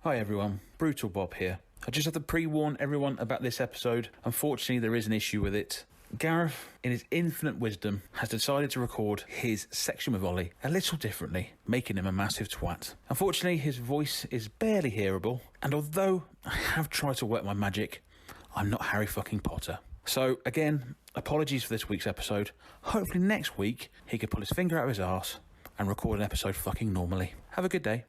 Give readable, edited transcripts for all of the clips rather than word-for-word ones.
Hi everyone, Brutal Bob here. I just have to pre-warn everyone about this episode. Unfortunately, there is an issue with it. Gareth, in his infinite wisdom, has decided to record his section with Ollie a little differently, making him a massive twat. Unfortunately, his voice is barely hearable, and although I have tried to work my magic, I'm not Harry fucking Potter. So, again, apologies for this week's episode. Hopefully next week, he can pull his finger out of his arse and record an episode fucking normally. Have a good day.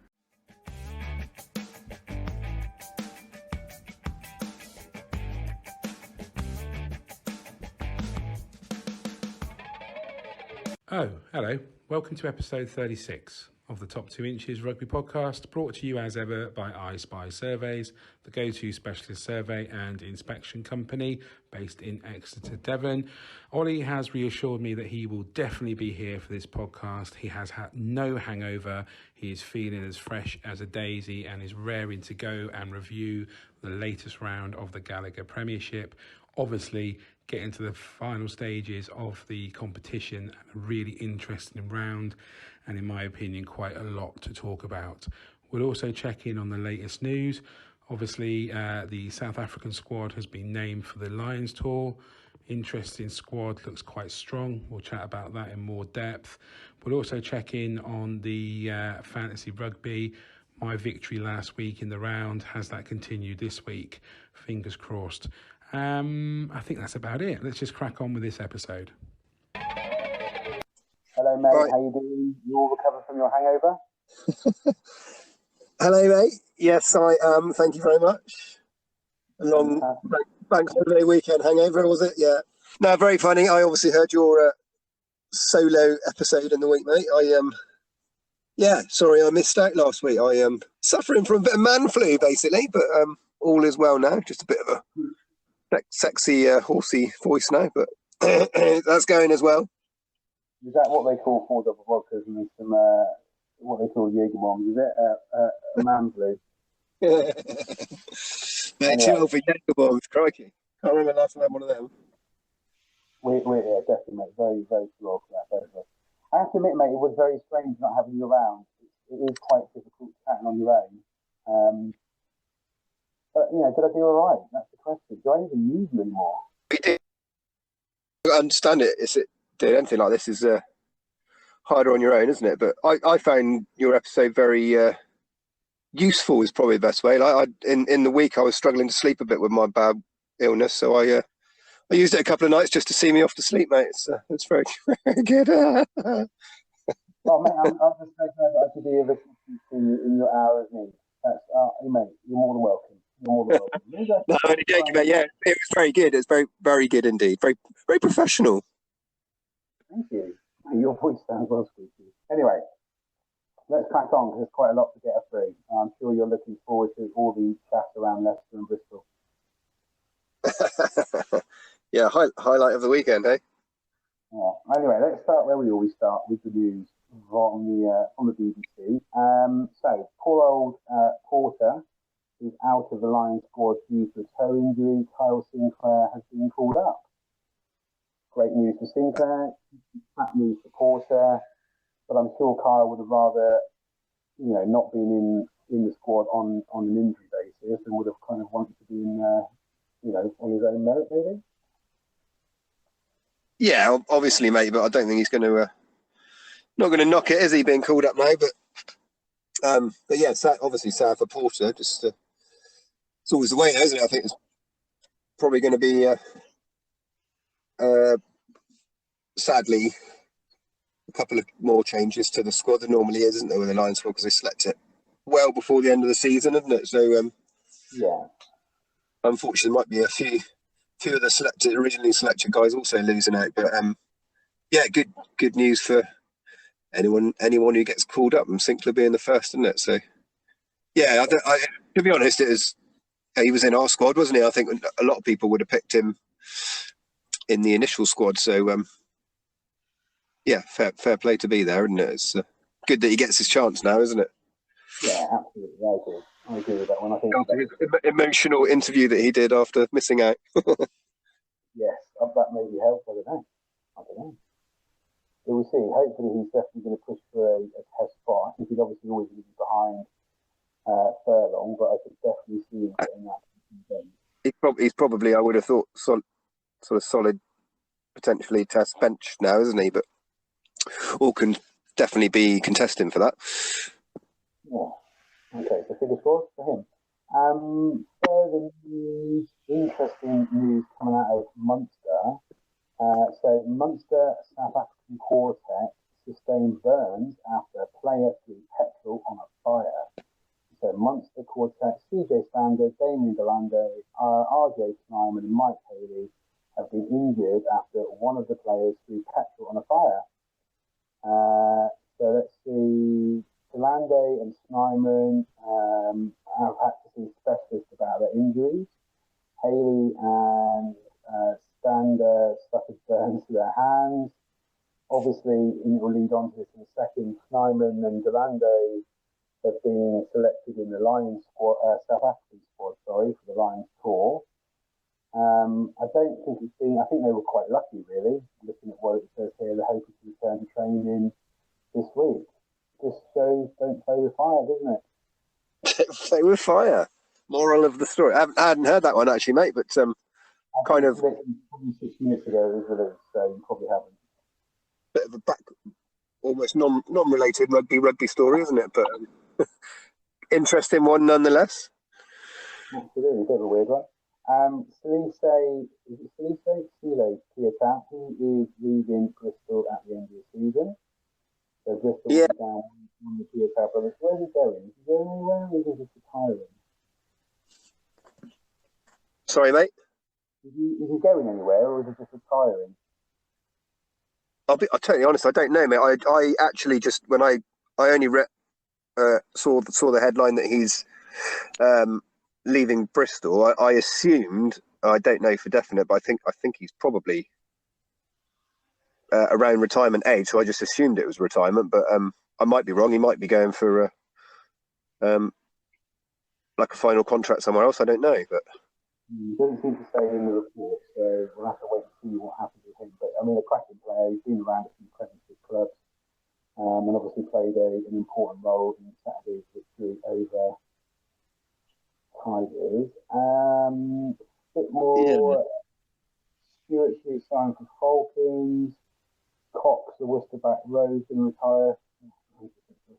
Oh, hello. Welcome to episode 36 of the Top 2 Inches Rugby Podcast, brought to you as ever by I Spy Surveys, the go-to specialist survey and inspection company based in Exeter, Devon. Ollie has reassured me that he will definitely be here for this podcast. He has had no hangover. He is feeling as fresh as a daisy and is raring to go and review the latest round of the Gallagher Premiership. Obviously, get into the final stages of the competition, a really interesting round, and in my opinion, quite a lot to talk about. We'll also check in on the latest news. Obviously, the South African squad has been named for the Lions Tour. Interesting squad, looks quite strong. We'll chat about that in more depth. We'll also check in on the Fantasy Rugby. My victory last week in the round, has that continued this week? Fingers crossed. I think that's about it. Let's just crack on with this episode. Hello, mate. Right. How you doing? You all recovered from your hangover? Hello, mate. Yes, I am. Thank you very much. A long bank holiday weekend hangover, was it? Yeah. No, very funny. I obviously heard your solo episode in the week, mate. Sorry I missed out last week. I am suffering from a bit of man flu, basically, but all is well now. Just a bit of a sexy, horsey voice now, but that's going as well. Is that what they call 4 double vodkas and some what they call Jaeger bombs? Is it a man flu? Mate, chill for Jaeger bombs, crikey! Can't remember last time I had one of them. Yeah, definitely, mate. Very, very slow for that. Very slow. I have to admit, mate, it was very strange not having you around. It is quite difficult chatting on your own. But did I do all right? That's the question. Do I even use you anymore? We do. I understand it. Anything like this is harder on your own, isn't it? But I found your episode very useful. Is probably the best way. In the week, I was struggling to sleep a bit with my bad illness, so I used it a couple of nights just to see me off to sleep, mate. It's very, very good. Oh, mate, I'm just so glad that I could be of assistance to you in your hour of need. That's, mate, you're more than welcome. No, I'm only joking, mate. Yeah, it was very good. It's very, very good indeed. Very, very professional. Thank you. Your voice sounds well squeaky. Anyway, let's crack on because there's quite a lot to get us through. I'm sure you're looking forward to all the chat around Leicester and Bristol. Yeah, highlight of the weekend, eh? Yeah. Anyway, let's start where we always start with the news from the BBC. So, poor old Porter is out of the Lions squad due to a toe injury. Kyle Sinclair has been called up. Great news for Sinclair, bad news for Porter, but I'm sure Kyle would have rather, not been in the squad on an injury basis and would have kind of wanted to be in, on his own merit, maybe. Yeah, obviously, mate, but I don't think he's going to, not going to knock it, is he, being called up now? But yeah, obviously sad for Porter. Just it's always the way, isn't it? I think it's probably going to be, sadly, a couple of more changes to the squad than normally is, isn't there, with the Lions squad, because they select it well before the end of the season, isn't it? So, yeah, unfortunately, there might be a few of the originally selected guys also losing out. But yeah, good news for anyone who gets called up, and Sinclair being the first, isn't it? So, yeah, to be honest, he was in our squad, wasn't he? I think a lot of people would have picked him in the initial squad. So, yeah, fair play to be there, isn't it? It's good that he gets his chance now, isn't it? Yeah, absolutely. I agree with that one. I think emotional interview that he did after missing out. Yes, that maybe helped. I don't know. We'll see. Hopefully, he's definitely going to push for a test spot. I think he's obviously always going to be behind furlong, but I could definitely see him getting that. He's probably, I would have thought, sort of solid, potentially test bench now, isn't he? But all can definitely be contesting for that. Yeah. Okay, so fingers crossed for him. Further news, interesting news coming out of Munster. So Munster South African quartet sustained burns after a player threw petrol on a fire. So Munster quartet, CJ Stander, Damien Delande, RJ Snyman and Mike Haley have been injured after one of the players threw petrol on a fire. So let's see, Delande and Snyman have had to see specialists about their injuries. Haley and Stander suffered burns to their hands. Obviously, it will lead on to this in a second. Snyman and Delande have been selected in the Lions squad, South African squad, for the Lions tour. I don't think it's been, I think they were quite lucky, really, looking at what it says here. They're hoping to return to training this week. Just shows don't play with fire, doesn't it? Play with fire. Moral of the story. I hadn't heard that one actually, mate, but kind of. Probably 6 minutes ago it was released, so you probably haven't. Bit of a almost non-related rugby story, isn't it? But interesting one nonetheless. Absolutely, a bit of a weird one. Sile Piata, he is leaving Bristol at the end of the season. So Bristol will be down on the Piata brothers. Where's he going? Is he going anywhere or is he just retiring? Sorry, mate? Is he going anywhere or is he just retiring? I'll totally honest, I don't know, mate. I actually just, when I only saw the headline that he's leaving Bristol, I assumed, I don't know for definite, but I think he's probably around retirement age, so I just assumed it was retirement, but I might be wrong. He might be going for like a final contract somewhere else. I don't know, but He doesn't seem to say in the report, so we'll have to wait to see what happens with him. But I mean, a cracking player. He's been around a few Premiership clubs, and obviously played an important role in Saturday's victory over Tigers. A bit more. Stewart Street signed for Falcons. Cox, the Worcesterback Rose, going to retire. I think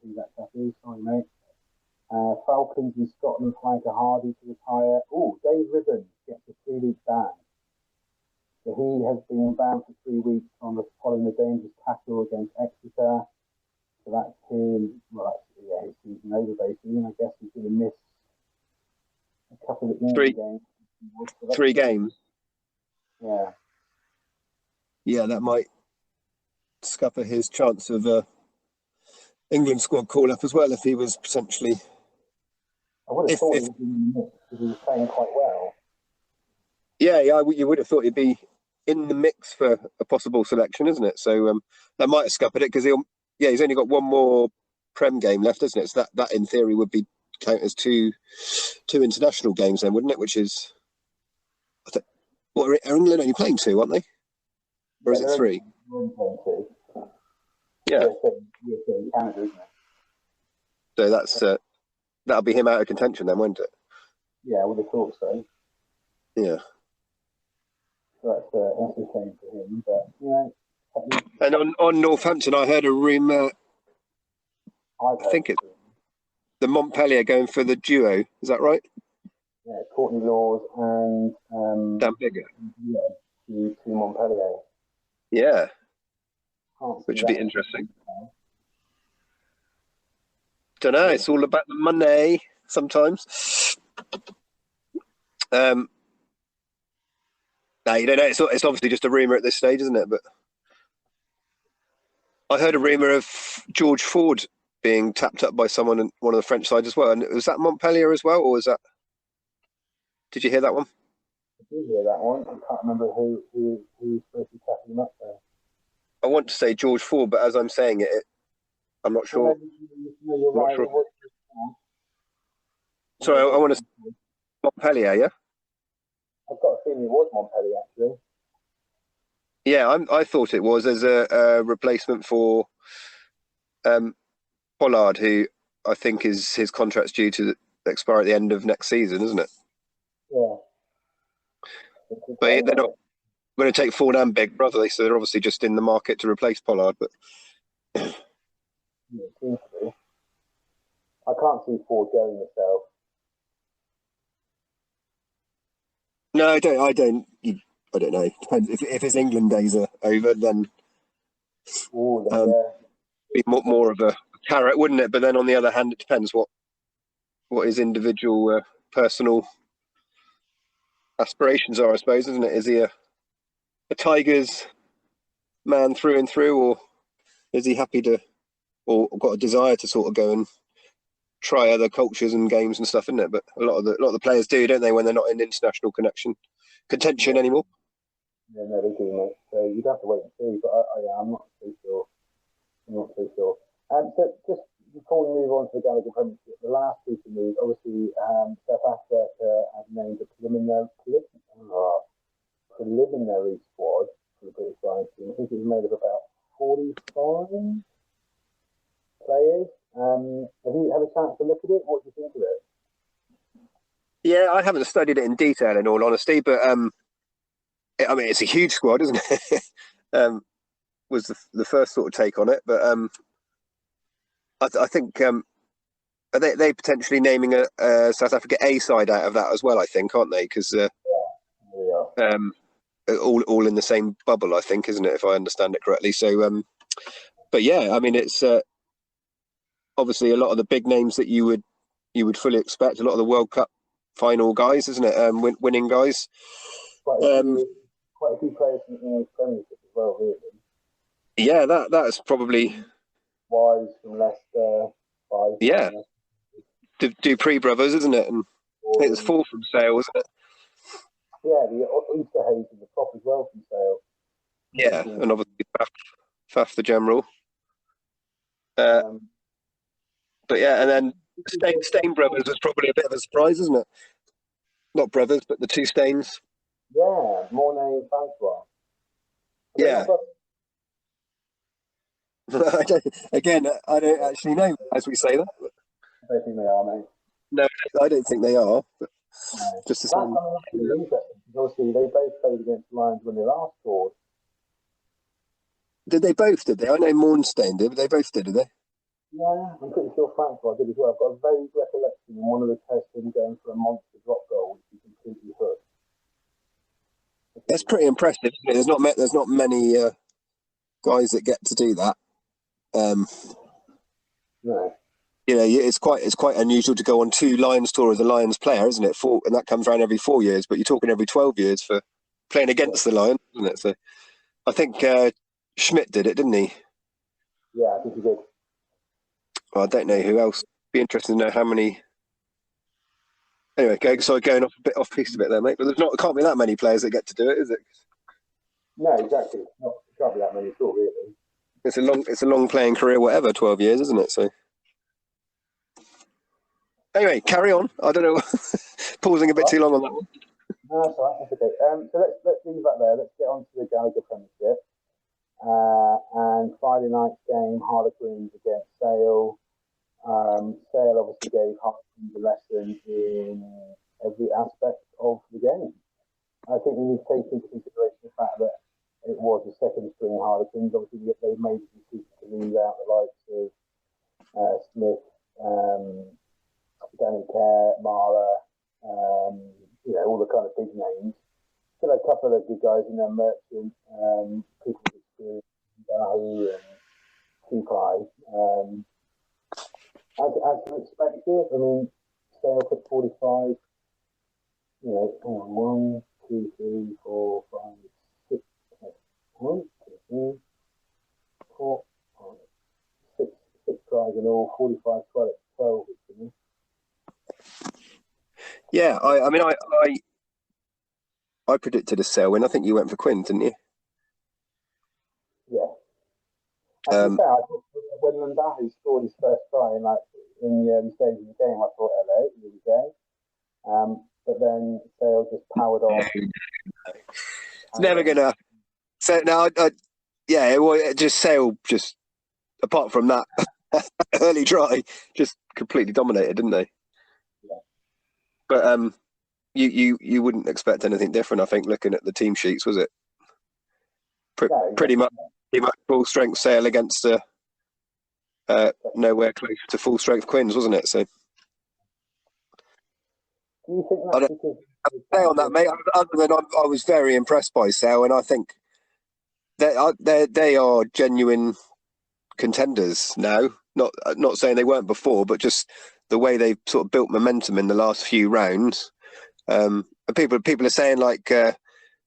who that chap is. Sorry, mate. Falcons in Scotland flanker Hardy to retire. Oh, Dave Ribbon gets a 3-week ban. So he has been banned for 3 weeks following a dangerous tackle against Exeter. So that's him. Well, that's his season over basically, and I guess he's going to miss a couple of games. So 3 games. Yeah. Yeah, that might scupper his chance of England squad call-up as well if he was potentially. I would have thought he was in the mix because he was playing quite well. Yeah, you would have thought he'd be in the mix for a possible selection, isn't it? So that might have scuppered it because he's only got one more Prem game left, isn't it? So that in theory would be count as two international games then, wouldn't it? Which is, what are England only playing 2, aren't they? Or is it 3? Yeah. Canada, isn't it? So that's that'll be him out of contention then, won't it? Yeah, I would have thought so. Yeah. So that's a shame for him, but And on Northampton, I heard a rumour. I think it's the Montpellier going for the duo. Is that right? Yeah, Courtney Laws and Dan Bigger. Yeah, to Montpellier. Yeah. Which would be interesting. Don't know. It's all about the money sometimes. No, you don't know. It's obviously just a rumour at this stage, isn't it? But I heard a rumour of George Ford being tapped up by someone in one of the French sides as well. And was that Montpellier as well, or was that? Did you hear that one? I did hear that one. I can't remember who was supposed to be tapping him up there. I want to say George Ford, but as I'm saying it, I'm not sure. No, you're right. Sure. Sorry, I want to Montpellier, yeah? I've got a feeling it was Montpellier, actually. Yeah, I thought it was as a replacement for Pollard, who I think his contract's due to expire at the end of next season, isn't it? Yeah. But they're not going to take Ford and Big Brother, so they're obviously just in the market to replace Pollard. But Yeah, it seems to be. I can't see Ford going myself. no, I don't. I don't know. Depends. If his England days are over, then Oh, be more of a carrot, wouldn't it? But then on the other hand, it depends what his individual personal aspirations are, I suppose, isn't it? Is he a Tigers man through and through, or is he happy to, or got a desire to sort of go and try other cultures and games and stuff, isn't it? But a lot of the players do, don't they, when they're not in international contention anymore? Yeah, no, they do, mate. So you'd have to wait and see. But I'm not too sure. So just before we move on to the Gallagher Premiership, the last two to move, obviously, South Africa have named a preliminary squad for the British Lions team. I think it was made of about 45 players. Have you had a chance to look at it? What do you think of it? Yeah, I haven't studied it in detail, in all honesty, but I mean, it's a huge squad, isn't it? Was the first sort of take on it, but I think are they potentially naming a South Africa A side out of that as well? I think, aren't they? Because all in the same bubble, I think, isn't it? If I understand it correctly. So, but yeah, I mean, it's obviously a lot of the big names that you would fully expect. A lot of the World Cup final guys, isn't it? Winning guys. Quite a few players from the English Premiership as well, really. Yeah, that's probably Wise from Leicester. Yeah, Dupree brothers, isn't it? And I think there's 4 from Sale, wasn't it? Yeah, the Easter Hayes is the top as well from Sale. Yeah, and obviously Faf the general. But yeah, and then Stain brothers was probably a bit of a surprise, isn't it? Not brothers, but the 2 Stains. Yeah, Mornay and Francois. Yeah. I don't actually know as we say that. I don't think they are, mate. No, I don't think they are. But just the same. That's interesting because obviously they both played against the Lions when they last scored. Did they both? Did they? I know Mornstein did, but they both did they? Yeah, I'm pretty sure Francois did as well. I've got a vague recollection in one of the tests him going for a monster drop goal, which he completely hooked. That's pretty impressive. There's not many guys that get to do that. No. You know, it's quite unusual to go on 2 Lions tour as a Lions player, isn't it? And that comes around every 4 years, but you're talking every 12 years for playing against the Lions, isn't it? So I think Schmidt did it, didn't he? Yeah, I think he did. Well, I don't know who else. Be interested to know how many. Anyway, going off piece a bit there, mate. But there can't be that many players that get to do it, is it? No, exactly. It can't be that many at all, really. It's a long playing career, whatever, 12 years, isn't it? So anyway, carry on. I don't know, pausing a bit too long on that one. No, that's all right. That's okay. So let's leave that there. Let's get on to the Gallagher Premiership. And Friday night's game, Harlequins against Sale. Sale obviously gave Harlequins a lesson in every aspect of the game. I think we need to take into consideration the fact that it was the second string Harlequins. Obviously, they made the decision to lose out the likes of Smith, Danny Kerr, Mara, all the kind of big names. Still a couple of good guys in there, Merchant, people with experience, Dahu and Tupai. As expected, I mean, Sale put 45, 1, 2, 3, 4, 5, 6, 1, 2, 3, 4, 5, 6 tries in all, 45, 12. Yeah, I mean, I predicted a Sale win. I think you went for Quinn, didn't you? Yeah. To be fair, I thought when Landahu scored his first try in the early stage of the game, I thought, hello, here we go. But then Sale just powered on. It's never going to. So now, Sale, just apart from that early try, just completely dominated, didn't they? Yeah. But you wouldn't expect anything different. I think looking at the team sheets, was it pretty much full strength Sale against nowhere close to full strength Quins, wasn't it? So. Do you think that's because... Say on that, mate. Other than I was very impressed by Sale, and I think they are genuine contenders now. Not saying they weren't before, but just the way they've sort of built momentum in the last few rounds. People are saying like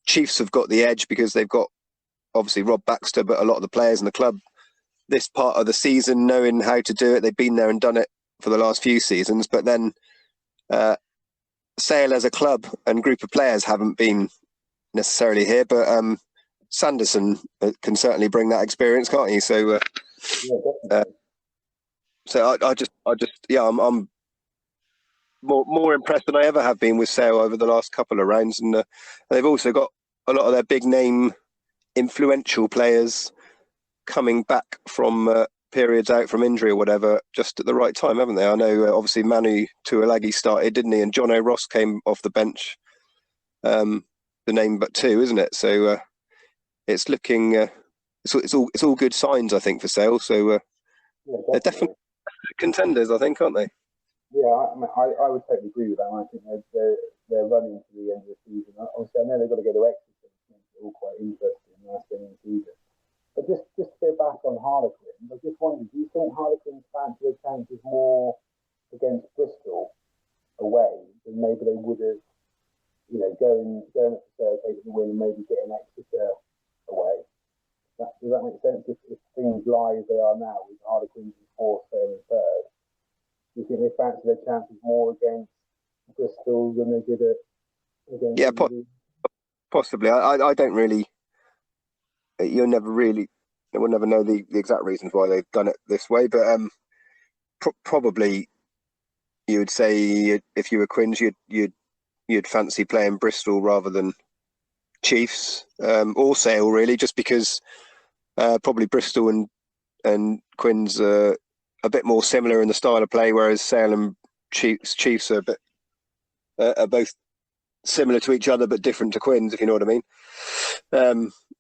Chiefs have got the edge because they've got obviously Rob Baxter, but a lot of the players in the club this part of the season knowing how to do it. They've been there and done it for the last few seasons, but then Sale as a club and group of players haven't been necessarily here. But Sanderson can certainly bring that experience, can't he? So, I'm more impressed than I ever have been with Sale over the last couple of rounds, and they've also got a lot of their big name, influential players coming back from periods out from injury or whatever, just at the right time, haven't they? I know obviously Manu Tuilagi started, didn't he? And John O'Ross came off the bench. The name but two, isn't it? So it's looking it's all good signs, I think, for Sale. So they're definitely contenders, I think, aren't they? Yeah, I would totally agree with that. I think they're running to the end of the season. Obviously, I know they've got to go to Exeter, which makes it all quite interesting last game of the season. But just to go back on Harlequins, I just wondered, do you think Harlequins fancy their chances more against Bristol away than maybe they would have, going up to taking the win and maybe getting Exeter away? Does that make sense? If things lie as they are now with Harlequins in fourth, Sale in third, do you think they fancy their chances more against Bristol than they did against? Yeah, possibly. I don't really. We'll never know the exact reasons why they've done it this way, but probably you would say if you were Quins, you'd fancy playing Bristol rather than Chiefs or Sale, really, just because probably Bristol and Quins are a bit more similar in the style of play, whereas Sale and Chiefs are both similar to each other but different to Quins, if you know what I mean.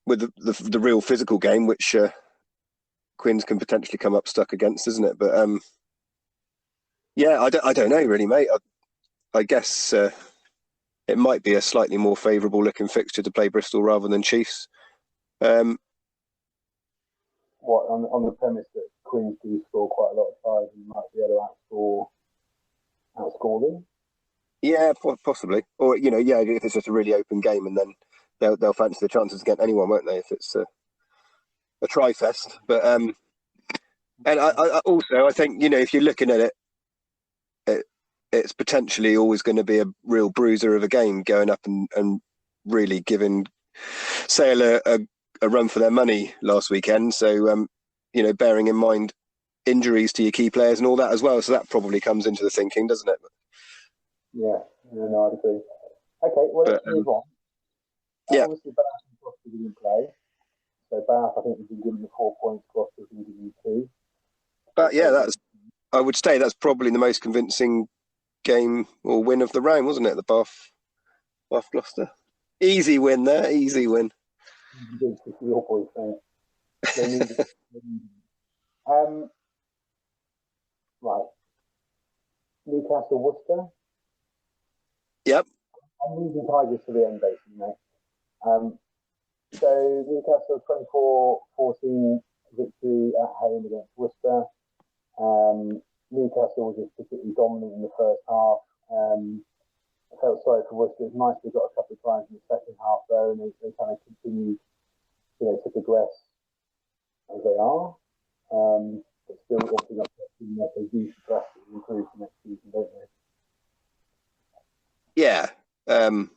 With the real physical game, which Quins can potentially come up stuck against, isn't it? But I don't know really, mate. I guess it might be a slightly more favourable looking fixture to play Bristol rather than Chiefs. What on the premise that Quins do score quite a lot of tries and might be able to outscore them? Yeah, possibly. Or if it's just a really open game, and then they'll fancy the chances against anyone, won't they? If it's a try fest. But and I also think if you're looking at it's potentially always going to be a real bruiser of a game, going up and really giving Sale a run for their money last weekend. So bearing in mind injuries to your key players and all that as well. So that probably comes into the thinking, doesn't it? Yeah, no, I'd agree. Okay, well, let's move on. Obviously, Bath and Gloucester didn't play. So Bath, I think, has been given the 4 points, Gloucester has been given 2. But I would say that's probably the most convincing game or win of the round, wasn't it? The Bath Gloucester. Easy win there, easy win. Your boys saying they need it. Right. Newcastle Worcester. Yep. I'm losing Tigers to the end, basically, mate. So Newcastle 24-14 victory at home against Worcester. Newcastle was just particularly dominant in the first half. I felt sorry for Worcester. It's nice they got a couple of times in the second half, though, and they kind of continued, to progress as they are. But still, obviously, not that they do drastically improve for next season, don't they? Yeah, and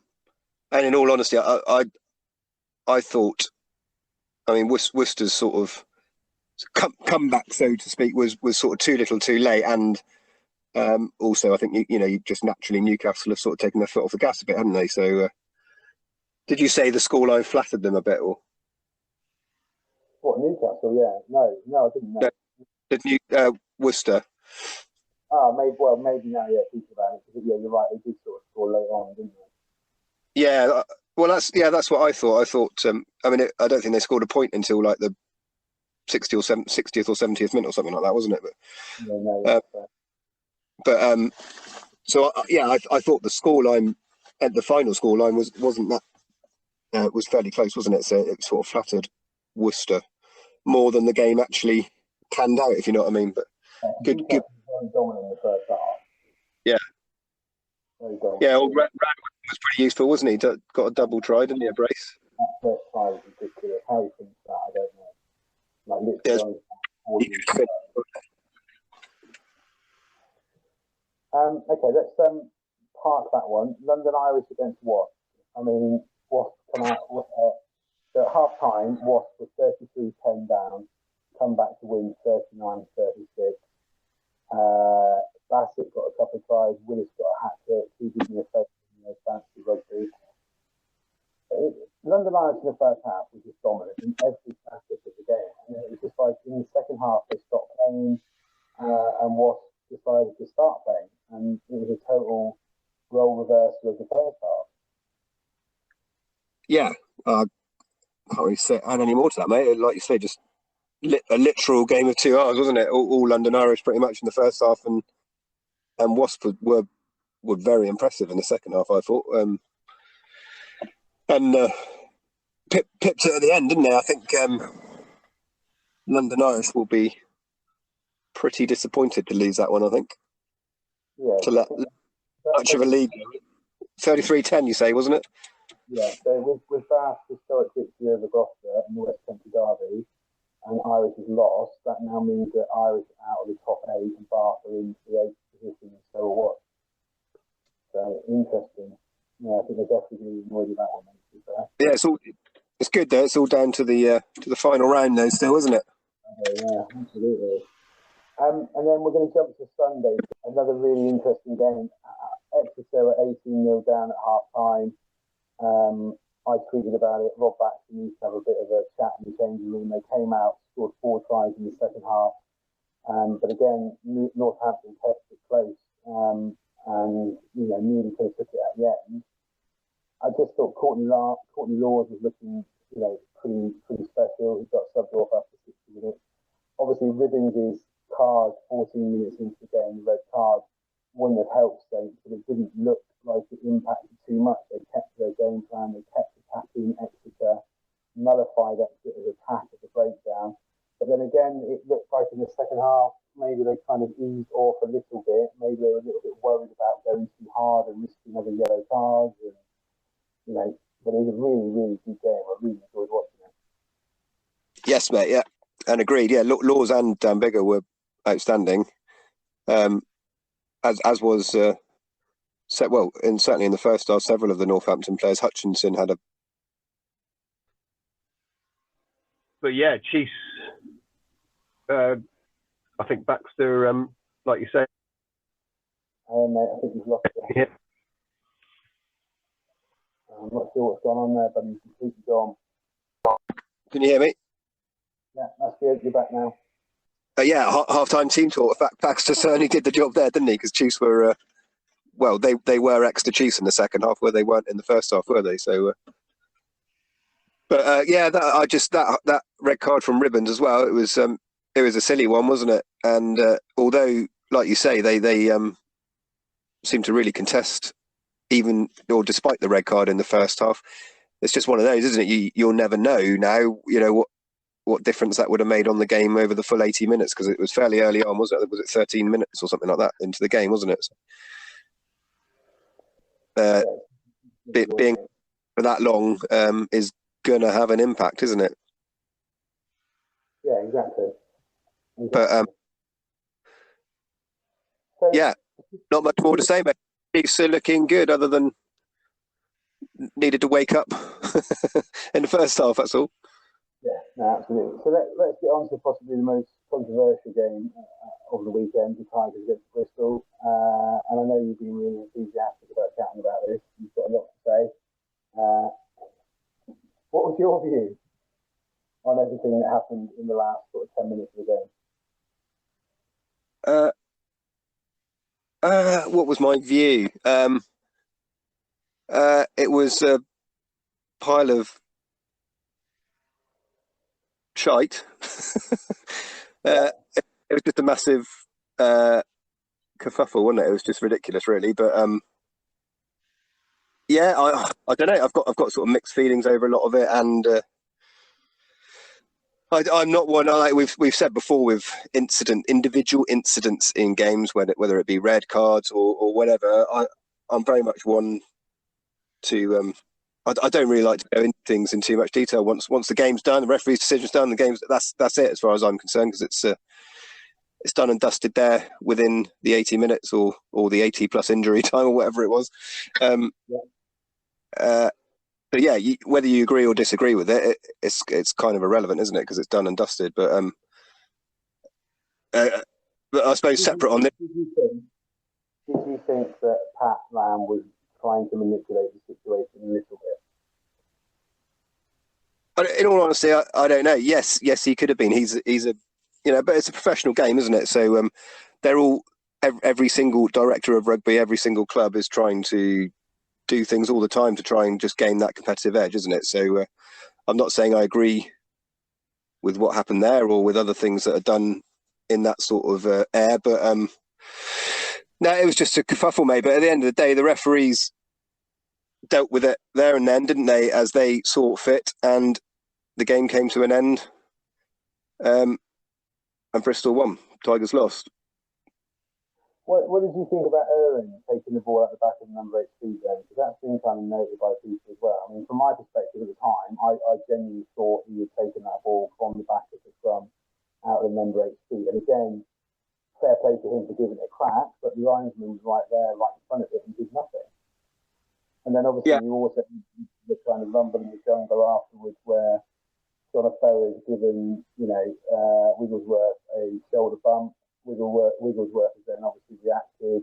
in all honesty, I thought, Worcester's sort of comeback, so to speak, was sort of too little, too late, and also I think you just naturally Newcastle have sort of taken their foot off the gas a bit, haven't they? So, did you say the scoreline flattered them a bit, or what, Newcastle? Yeah, no, I didn't know. Did Worcester? Maybe now, yeah, think about it. Because, yeah, you're right. They did sort of score late on, didn't they? Yeah, well, that's what I thought. I thought, I don't think they scored a point until like the 60th or 70th minute or something like that, wasn't it? But Yeah, no, I thought the scoreline, at the final scoreline wasn't that was fairly close, wasn't it? So it sort of flattered Worcester more than the game actually panned out, if you know what I mean. But good. Very dominant in the first half. Yeah. Very dominant. Yeah, well, Rad was pretty useful, wasn't he? Got a double try, didn't he, a brace? That first try was ridiculous. How he finished that, I don't know. Like literally. Okay, let's park that one. London Irish against Wasps. I mean, Wasps come out. So at half time, Wasps were 33-10 down, come back to win 39-36. Bassett got a couple of tries, Willis got a hat trick, he did me a favour in Fantasy Rugby. London Irish in the first half was just dominant in every facet of the game. And it was just like in the second half they stopped playing and Wasps decided to start playing. And it was a total role reversal of the first half. Yeah, I can't really add any more to that, mate. Like you say, just a literal game of 2 hours, wasn't it? All London Irish pretty much in the first half, and Wasps were very impressive in the second half, I thought. Pipped it at the end, didn't they? I think London Irish will be pretty disappointed to lose that one, I think. Yeah. To let much of a lead. 33-10, you say, wasn't it? Yeah, so with Bath historic victory over Gloucester and the West Country Derby, and Irish is lost, that now means that Irish are out of the top 8 and Bath are in the 8th position, so what? So, interesting. Yeah, I think they're definitely going to be annoyed with that one. Yeah, it's good though. It's all down to the final round though still, isn't it? Okay, yeah, absolutely. And then we're going to jump to Sunday, another really interesting game. Exeter were 18-0 down at half-time. I tweeted about it. Rob Baxter used to have a bit of a chat in the changing room. They came out, scored 4 tries in the second half. But again, Northampton kept it close and, nearly could have took it at the end. I just thought Courtney Laws was looking, pretty special. He got subbed off after 60 minutes. Obviously, Ribbins' card 14 minutes into the game, the red card, wouldn't have helped Saints, but it didn't look like it impacted too much. They kept their game plan, they kept attacking Exeter, nullified Exeter's attack at the breakdown. But then again, it looked like in the second half, maybe they kind of eased off a little bit. Maybe they were a little bit worried about going too hard and risking other yellow cards. And, but it was a really, really good game. I really enjoyed watching it. Yes, mate, yeah. And agreed, yeah. Laws and Dan Bigger were outstanding. As was certainly in the first half, several of the Northampton players. Hutchinson had a. But yeah, Chiefs. I think Baxter, like you say. Mate, I think he's lost it. Yeah. I'm not sure what's going on there, but he's completely gone. Can you hear me? Yeah, that's good. You're back now. Half-time team talk. Baxter certainly did the job there, didn't he? Because Chiefs were, they were Exeter Chiefs in the second half, where they weren't in the first half, were they? So, that red card from Ribbons as well. It was a silly one, wasn't it? And although, like you say, they seemed to really contest, despite the red card in the first half. It's just one of those, isn't it? You'll never know now. What difference that would have made on the game over the full 80 minutes, because it was fairly early on, wasn't it? Was it 13 minutes or something like that into the game, wasn't it? Being for that long is going to have an impact, isn't it? Yeah, exactly. But not much more to say, but Chiefs are looking good, other than needed to wake up in the first half, that's all. Yeah, no, absolutely. So let's get on to possibly the most controversial game of the weekend, the Tigers against Bristol. And I know you've been really enthusiastic about chatting about this. You've got a lot to say. What was your view on everything that happened in the last sort of 10 minutes of the game? What was my view? It was a pile of shite. It was just a massive kerfuffle, wasn't it? It was just ridiculous, really. But yeah, I don't know. I've got sort of mixed feelings over a lot of it, and I'm not one. Like we've said before, with individual incidents in games, whether it be red cards or whatever. I'm very much one to. I don't really like to go into things in too much detail. Once the game's done, the referee's decision's done, the game's that's it as far as I'm concerned, because it's done and dusted there within the 80 minutes or the 80 plus injury time or whatever it was. But yeah, whether you agree or disagree with it, it's kind of irrelevant, isn't it? Because it's done and dusted. But I suppose separate on this. Did you think that Pat Lam was trying to manipulate the situation a little bit? In all honesty, I don't know. Yes, he could have been. He's a but it's a professional game, isn't it? So they're all every single director of rugby, every single club is trying to do things all the time to try and just gain that competitive edge, isn't it? So I'm not saying I agree with what happened there or with other things that are done in that sort of air, but no, it was just a kerfuffle, mate. But at the end of the day, the referees dealt with it there and then, didn't they, as they saw fit, and the game came to an end. And Bristol won. Tigers lost. What did you think about Erling taking the ball out the back of the number 8 speed zone? Because that's been kind of noted by people as well. I mean, from my perspective at the time, I genuinely thought he had taken that ball from the back of the scrum out of the number 8 speed. And again, fair play to him for giving it a crack, but the linesman was right there, right in front of it, and did nothing. And then obviously you also the kind of rumble in the jungle afterwards, where John O'Farrell has given Wigglesworth a shoulder bump. Wigglesworth has then obviously reacted,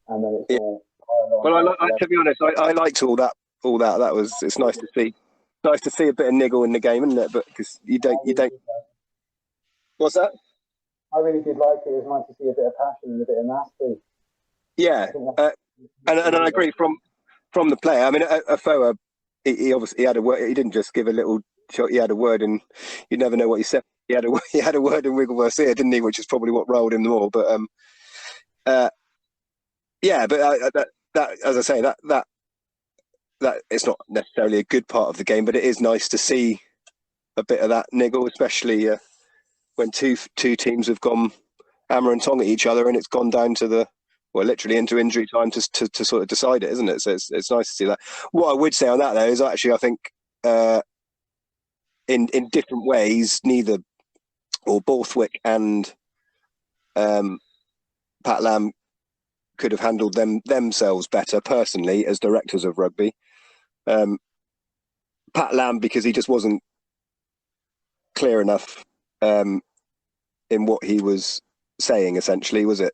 and then it's all. Well, to be honest, I liked all that. It's nice to see. Nice to see a bit of niggle in the game, isn't it? But because you don't. What's that? I really did like it. It was nice to see a bit of passion and a bit of nasty. Yeah, and I agree from the player. I mean, Afoa, he obviously had a word. He didn't just give a little shot. He had a word, and you never know what he said. He had a word in Wigglesworth's ear, didn't he? Which is probably what rolled him more. But yeah, but that as I say, that it's not necessarily a good part of the game, but it is nice to see a bit of that niggle, especially when two teams have gone hammer and tong at each other, and it's gone down to literally into injury time to sort of decide it, isn't it? So it's nice to see that. What I would say on that though is actually I think in different ways, neither or Borthwick and Pat Lam could have handled themselves better personally as directors of rugby. Pat Lam, because he just wasn't clear enough in what he was saying, essentially, was it?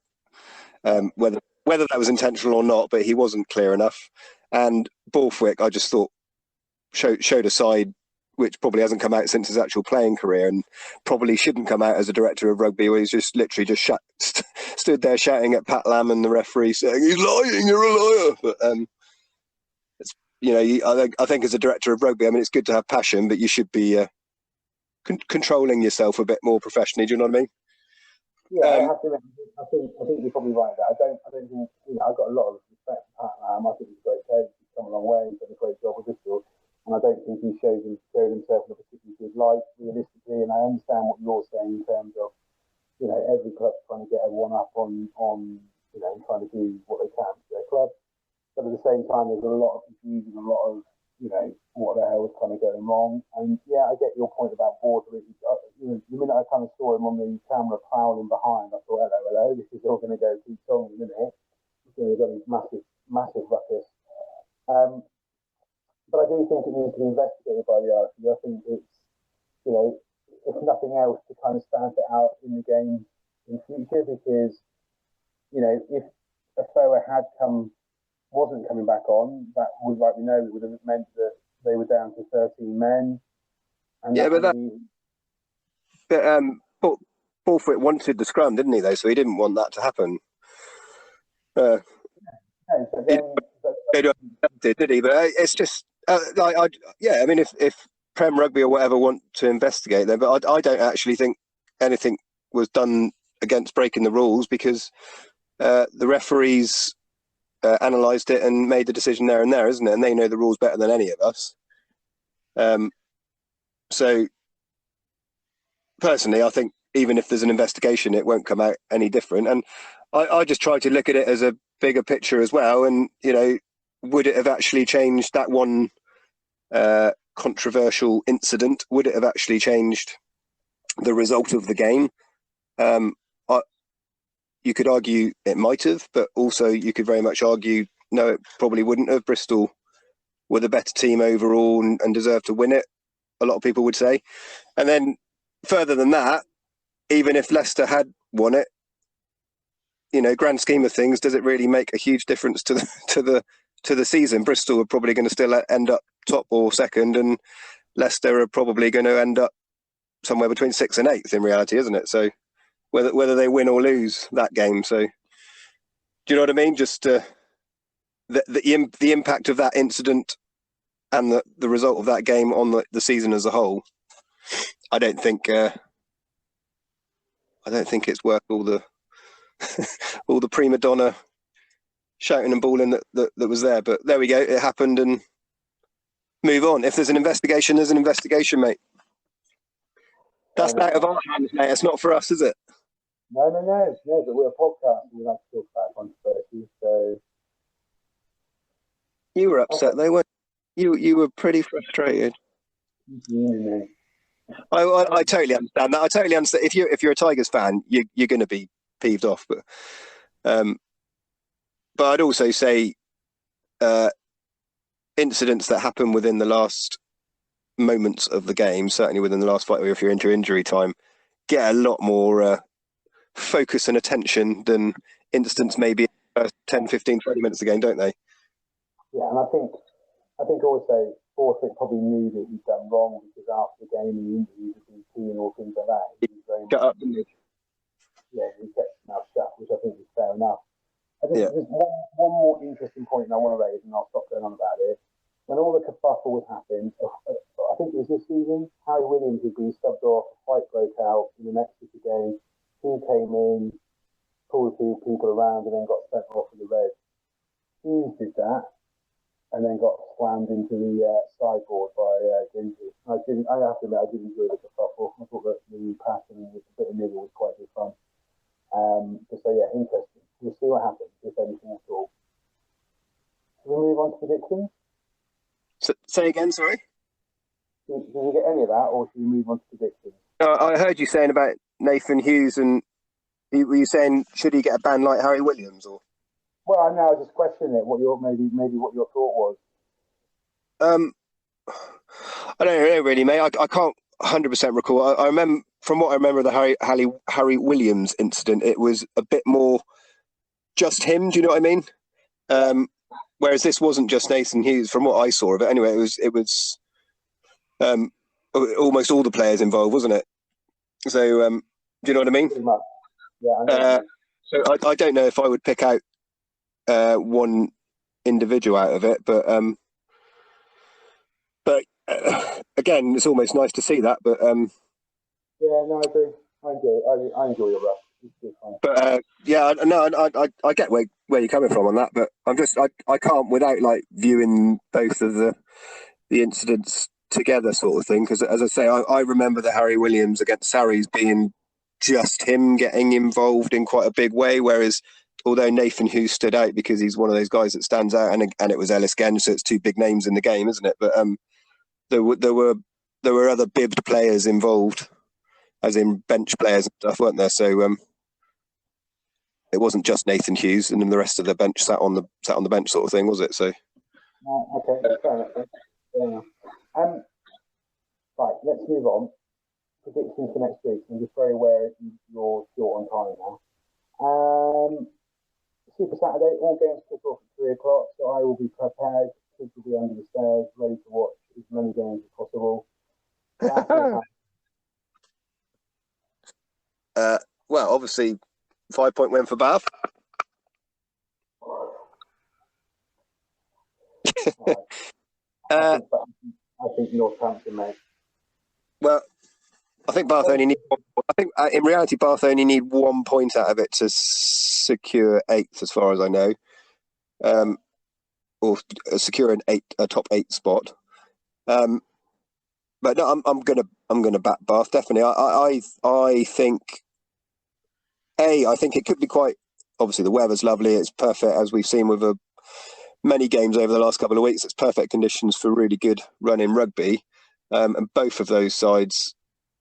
Whether that was intentional or not, but he wasn't clear enough. And Borthwick, I just thought showed a side which probably hasn't come out since his actual playing career, and probably shouldn't come out as a director of rugby, where he's just literally stood there shouting at Pat Lam and the referee, saying, "He's lying, you're a liar." But I think as a director of rugby, I mean, it's good to have passion, but you should be controlling yourself a bit more professionally. Do you know what I mean? Yeah, I think you're probably right there. I don't think I've got a lot of respect for Pat Lam. I think he's a great coach. He's come a long way. He's done a great job with Bristol. And I don't think he showed himself in a particularly good light, realistically. And I understand what you're saying in terms of, every club trying to get everyone up on trying to do what they can for their club. But at the same time, there's a lot of confusion, a lot of, what the hell is kind of going wrong. And yeah, I get your point about Borthwick. The minute I kind of saw him on the camera prowling behind, I thought, hello, this is all going to go too strong in a minute. It's going to get these massive ruckus. But I do think it needs to be investigated by the RFU. I think it's, if nothing else, to kind of stamp it out in the game in future, because, if Afoa wasn't coming back on, that would, like we know, would have meant that they were down to 13 men. And yeah, but Borthwick wanted the scrum, didn't he, though? So he didn't want that to happen. Uh, No, but then, did he? But it's just yeah. I mean, if Prem Rugby or whatever want to investigate them, but I don't actually think anything was done against breaking the rules because the referees analysed it and made the decision there and there, isn't it? And they know the rules better than any of us. So personally, I think even if there's an investigation, it won't come out any different. And I just try to look at it as a bigger picture as well. And, you know, would it have actually changed that one controversial incident? Would it have actually changed the result of the game? You could argue it might have, but also you could very much argue, no, it probably wouldn't have. Bristol were the better team overall and deserved to win it, a lot of people would say. And then further than that, even if Leicester had won it, you know, grand scheme of things, does it really make a huge difference to the season? Bristol are probably going to still end up top or second, and Leicester are probably going to end up somewhere between 6th and 8th in reality, isn't it? So whether they win or lose that game. So do you know what I mean? Just the impact of that incident and the result of that game on the season as a whole. I don't think it's worth all the all the prima donna shouting and bawling that was there. But there we go. It happened, and move on. If there's an investigation, there's an investigation, mate. That's out of our hands, mate. It's not for us, is it? No, but we're a podcast and we like to talk about controversy, so... You were upset, though, weren't you? You were pretty frustrated. I totally understand that. I totally understand. If you're a Tigers fan, you're going to be peeved off. But I'd also say incidents that happen within the last moments of the game, certainly within the last fight, or if you're into injury time, get a lot more focus and attention than incidents maybe 10, 15, 20 minutes a game, don't they? Yeah, and I think also Borthwick probably knew that he'd done wrong because after the game and the interviews with BP and all things like that, he was very much, Shut up, didn't he? Yeah, he kept his mouth shut, which I think is fair enough. I think there's one more interesting point I want to raise, and I'll stop going on about it. When all the kerfuffle was happening, I think it was this season, Harry Williams had been subbed off, a fight broke out in the next game. He came in, pulled a few people around, and then got sent off with the red. Hughes did that, and then got slammed into the sideboard by Gingy. I have to admit, I did enjoy the kerfuffle. I thought that the passion and a bit of niggle was quite good fun. So yeah, interesting. We'll see what happens, if anything at all. Shall we move on to predictions? Say again, sorry? Did you get any of that, or should we move on to predictions? I heard you saying about Nathan Hughes, and were you saying should he get a ban like Harry Williams, or? Well, I know. I was just questioning it. What your thought was? I don't know really, mate. I can't 100% recall. I remember from what I remember of the Harry Williams incident. It was a bit more just him. Do you know what I mean? Whereas this wasn't just Nathan Hughes. From what I saw of it, anyway, it was almost all the players involved, wasn't it? So do you know what I mean? Pretty much. Yeah. So I don't know if I would pick out one individual out of it, but again, it's almost nice to see that. But yeah, no, I agree. I enjoy your rap. But yeah, no, I get where you're coming from on that, but I can't without like viewing both of the incidents together, sort of thing. Because as I say, I remember the Harry Williams against Sarries being just him getting involved in quite a big way, whereas although Nathan Hughes stood out because he's one of those guys that stands out, and it was Ellis Genge, so it's two big names in the game, isn't it? But there were other bibbed players involved, as in bench players and stuff, weren't there? So it wasn't just Nathan Hughes, and then the rest of the bench sat on the bench, sort of thing, was it? So okay, fair enough. Right, let's move on. Predictions for next week. I'm just very aware you're short on time now. Super Saturday, all games kick off at 3 o'clock, so I will be prepared. Kids will be under the stairs, ready to watch as many games as possible. Well, obviously, 5-point win for Bath. Right. Uh, I think Northampton, mate. well, I think Bath only need. I think in reality, Bath only need 1 point out of it to secure 8th, as far as I know, or secure a top 8 spot. But no, I'm gonna back Bath definitely. I think I think it could be quite. Obviously, the weather's lovely. It's perfect, as we've seen with many games over the last couple of weeks. It's perfect conditions for really good running rugby, and both of those sides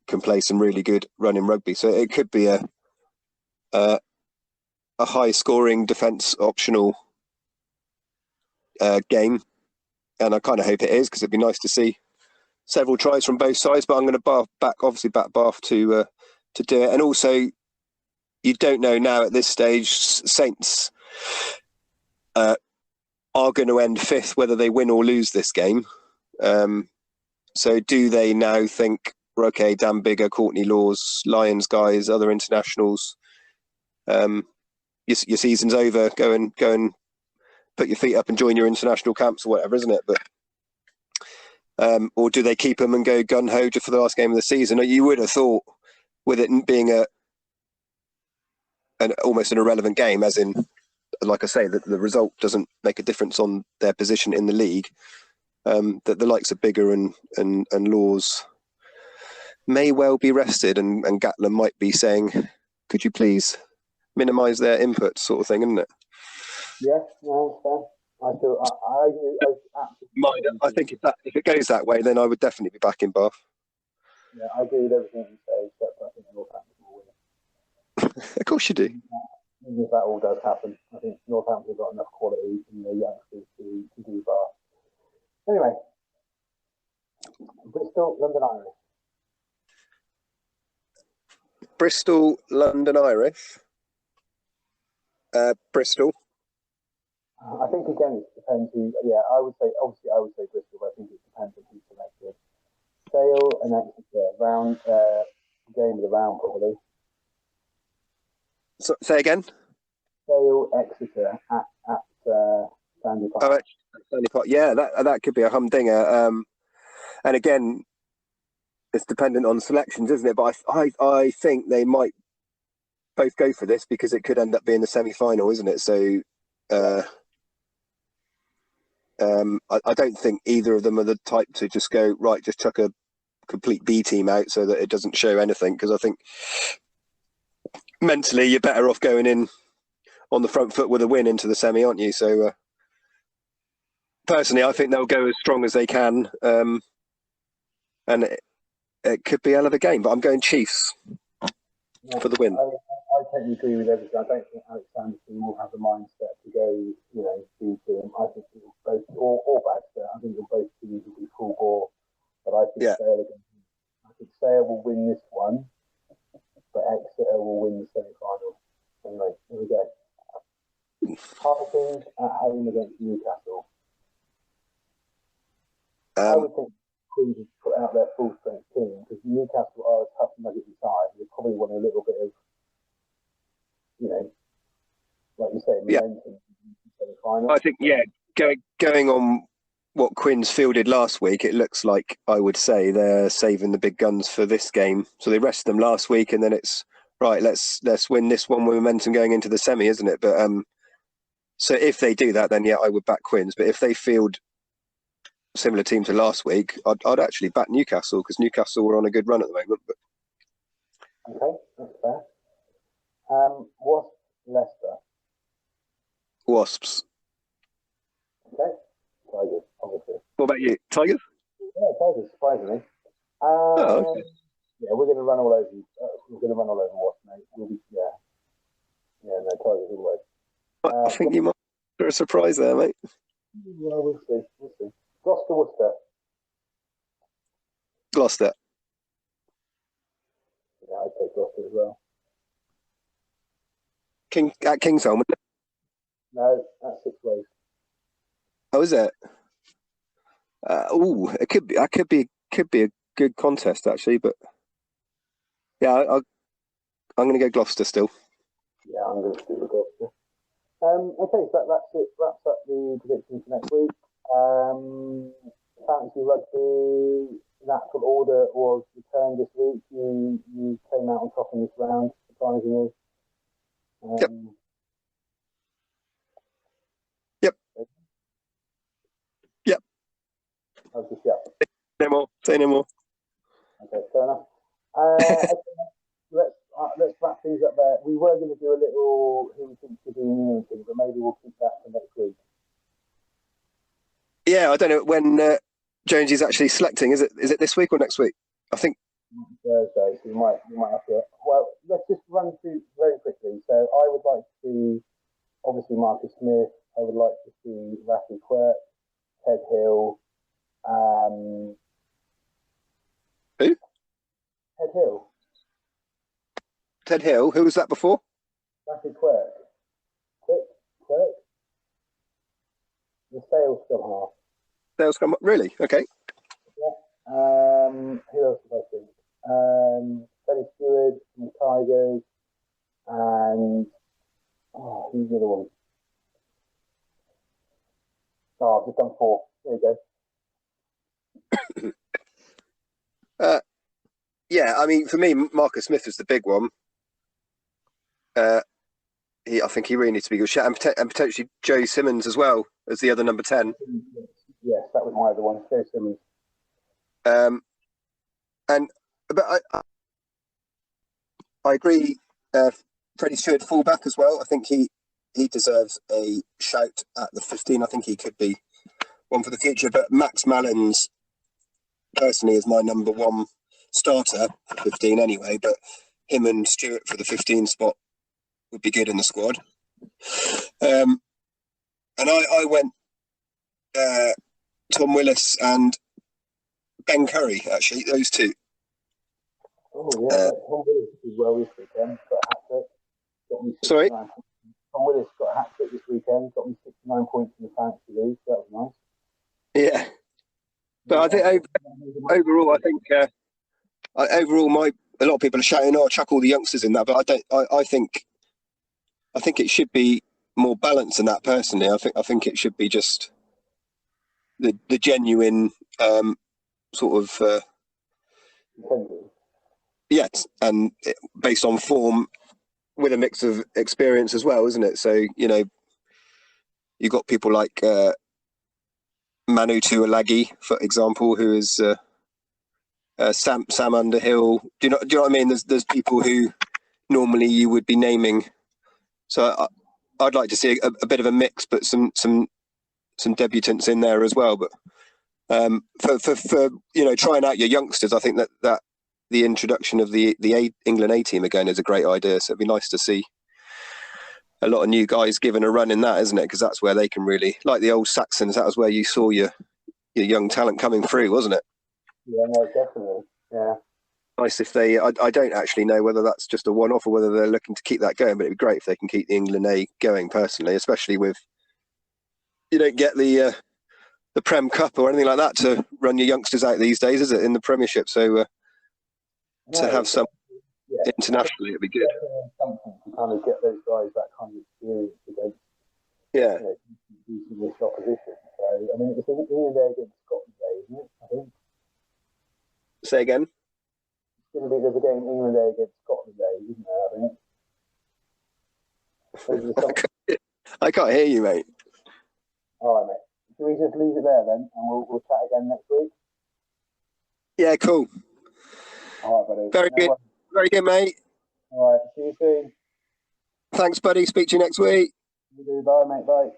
can play some really good running rugby. So it could be a high scoring defence optional game, and I kind of hope it is, because it'd be nice to see several tries from both sides. But I'm going to back Bath to do it. And also, you don't know now at this stage. Saints are going to end 5th whether they win or lose this game. So do they now think, okay, Dan Bigger, Courtney Laws, Lions guys, other internationals, your season's over, go and put your feet up and join your international camps or whatever, isn't it? But or do they keep them and go gun-ho for the last game of the season? You would have thought, with it being almost an irrelevant game, as in, like I say, that the result doesn't make a difference on their position in the league, that the likes of Bigger and Laws may well be rested, and Gatland might be saying, could you please minimise their input, sort of thing, isn't it? Yeah, no, fair. I think if it goes that way, then I would definitely be back in Bath. Yeah, I agree with everything you say, except I think Northampton will win. Of course you do. Even if that all does happen, I think Northampton have got enough quality in their youngsters to do Bath. Anyway, Bristol, London Irish. Bristol, London Irish. Bristol. I think again it depends who. Yeah, I would say Bristol, but I think it depends on who's selected. Sale and Exeter round game of the round probably. So, say again. Sale Exeter at Sandy Park. Oh, Sandy Park. Yeah, that could be a humdinger. And again, it's dependent on selections, isn't it? But I think they might both go for this, because it could end up being the semi-final, isn't it? So I don't think either of them are the type to just go, right, just chuck a complete B team out so that it doesn't show anything, because I think mentally you're better off going in on the front foot with a win into the semi, aren't you? So personally, I think they'll go as strong as they can, and it could be a hell of a game, but I'm going Chiefs for the win. I totally agree with everything. I don't think Alex Anderson will have the mindset to go, B team. I think both, or Baxter, I think both teams will be full bore. But I think Sale will win this one, but Exeter will win the semi-final. Anyway, here we go. Harlequins at home against Newcastle. I would think Queens would put out their full strength team, because Newcastle are a tough nugget side. They probably want a little bit of, like you say, momentum. Yeah. I think, going on what Quins fielded last week, it looks like, I would say, they're saving the big guns for this game. So they rested them last week, and then it's right. Let's win this one with momentum going into the semi, isn't it? But so if they do that, then I would back Quins. But if they field similar team to last week, I'd actually back Newcastle, because Newcastle were on a good run at the moment. But okay, that's fair. Wasps, Leicester. Wasps. Okay, Tigers, obviously. What about you, Tigers? Yeah, Tigers, surprisingly. Okay. Yeah, we're going to run all over you. We're going to run all over Wasps, mate. We'll be, no, Tigers all the way. I think you might be a surprise there, mate. Well, we'll see. Gloucester, Worcester. Gloucester. Yeah, I'd take Gloucester as well. At Kingsholm. No, that's 6 ways. Oh, is it? It could be a good contest, actually. But yeah, I'm going to go Gloucester still. Yeah, I'm going to stick with Gloucester. Okay, so that's it. Wraps up the predictions for next week. Fantasy Rugby, natural order was returned this week. You came out on top in this round, surprisingly. Yep. Yep. Yep. I was just yep. No more. Say no more. Okay, fair enough. Okay, let's wrap things up there. We were going to do a little who we think should be in thing, but maybe we'll keep that for next week. Yeah, I don't know when Jonesy's actually selecting. Is it this week or next week? I think Thursday, so you might have to. Well, let's just run through very quickly. So I would like to see, obviously, Marcus Smith. I would like to see Rafi Quirk, Ted Hill. Who? Ted Hill. Ted Hill. Who was that before? Rafi Quirk. Quirk. The sales still half. Sales come up. Really? Okay. Yeah. Who else did I think? Benny Stewart from the Tigers, and who's the other one? Oh, I've just done 4. There you go. Yeah, I mean, for me, Marcus Smith is the big one. I think he really needs to be a good shout, and potentially Joe Simmons as well as the other number 10. Yes, that was my other one, Joe Simmons. But I agree. Freddie Stewart fullback as well. I think he deserves a shout at the 15. I think he could be one for the future. But Max Malins personally is my number 1 starter for 15 anyway. But him and Stewart for the 15 spot would be good in the squad. And I went Tom Willis and Ben Curry, actually, those two. Oh, yeah. Tom Willis did well this weekend. Got a hat-trick. Sorry? Tom Willis got a hat-trick this weekend. Got me 69 points in the fantasy league. So that was nice. Yeah. But I think overall, a lot of people are shouting, "Oh, chuck all the youngsters in that," but I don't. I think it should be more balanced than that. Personally, I think it should be just the genuine sort of and based on form with a mix of experience as well, isn't it? So you got people like Manu Tuilagi, for example, who is Sam Underhill. Do you know what I mean? There's people who normally you would be naming. So I'd like to see a bit of a mix, but some debutants in there as well. But for trying out your youngsters, I think that the introduction of the England A team again is a great idea. So it'd be nice to see a lot of new guys given a run in that, isn't it? Because that's where they can really, like the old Saxons, that was where you saw your young talent coming through, wasn't it? Yeah, no, definitely. Yeah. Nice if they. I don't actually know whether that's just a one-off or whether they're looking to keep that going. But it'd be great if they can keep the England A going. Personally, especially with you don't get the Prem Cup or anything like that to run your youngsters out these days, is it? In the Premiership, so to have some internationally, it'd be good. Something to kind of get those guys that kind of experience against this opposition. So I mean, it's England A against Scotland Day, isn't it? I think. Say again. There's a game England A against Scotland Day, isn't there? I think. I can't hear you, mate. All right, mate. Should we just leave it there then, and we'll chat again next week? Yeah, cool. All right, buddy. Very good. Very good, mate. All right. See you soon. Thanks, buddy. Speak to you next week. You do. Bye, mate. Bye.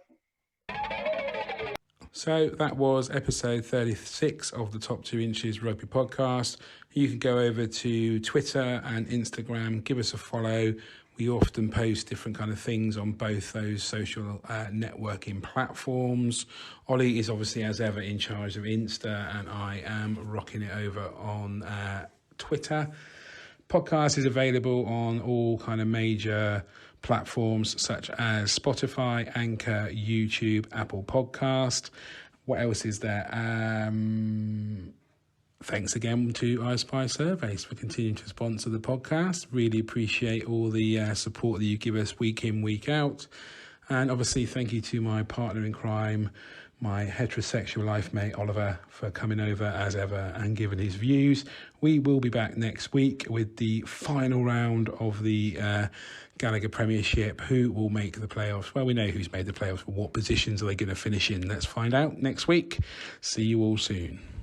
So that was episode 36 of the Top 2 Inches Rugby podcast. You can go over to Twitter and Instagram, give us a follow. We often post different kind of things on both those social networking platforms. Ollie is obviously, as ever, in charge of Insta, and I am rocking it over on Twitter. Podcast is available on all kind of major platforms such as Spotify, Anchor, YouTube, Apple Podcast. What else is there? Thanks again to iSpy Surveys for continuing to sponsor the podcast. Really appreciate all the support that you give us week in, week out. And obviously, thank you to my partner in crime, my heterosexual life mate Oliver for coming over as ever and giving his views. We will be back next week with the final round of the Gallagher Premiership. Who will make the playoffs? Well, we know who's made the playoffs, but what positions are they going to finish in? Let's find out next week. See you all soon.